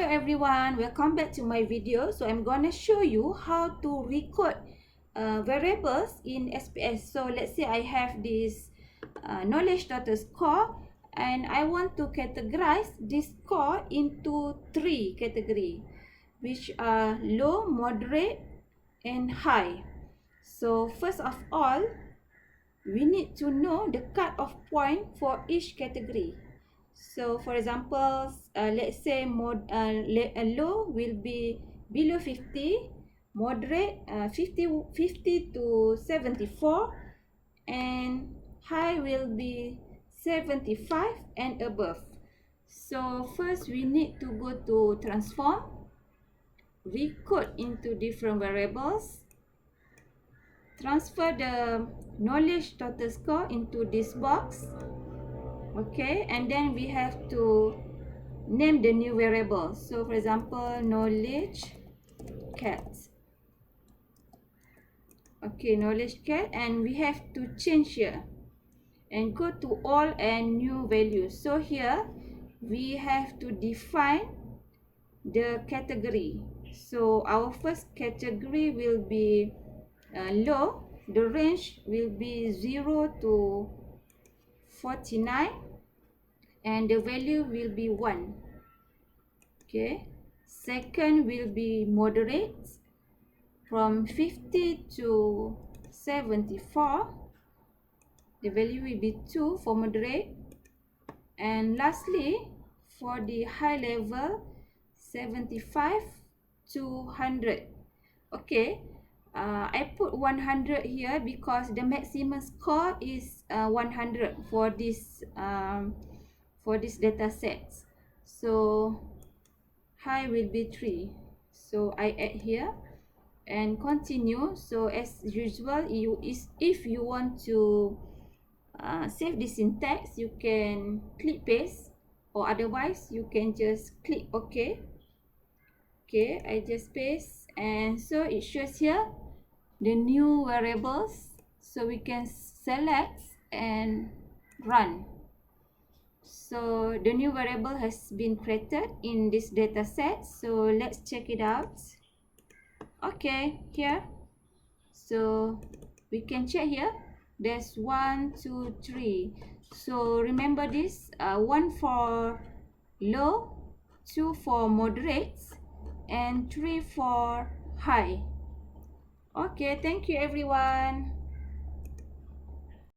everyone, welcome back to my video. So I'm gonna show you how to recode variables in SPS. So let's say I have this knowledge total score and I want to categorize this score into 3 categories, which are low, moderate and high. So first of all, we need to know the cutoff point for each category. So for example, let's say low will be below 50, moderate 50 to 74, and high will be 75 and above. So first we need to go to transform, recode into different variables, transfer the knowledge total score into this box. Okay, and then we have to name the new variable. So for example, knowledge cat. Okay, knowledge cat, and we have to change here and go to all and new values. So here we have to define the category. So our first category will be low. The range will be 0 to 49 and the value will be 1. Okay, second will be moderate from 50 to 74. The value will be 2 for moderate. And lastly, for the high level, 75 to 100. Okay, I put 100 here because the maximum score is 100 for this data set. So high will be 3. So I add here and continue. So as usual, if you want to save the syntax, you can click paste, or otherwise you can just click OK. Okay, I just paste, and so it shows here the new variables. So we can select and run. So the new variable has been created in this data set. So let's check it out. Okay, here. So we can check here. There's 1, 2, 3. So remember this: 1 for low, 2 for moderate, and 3 for high. Okay, thank you everyone.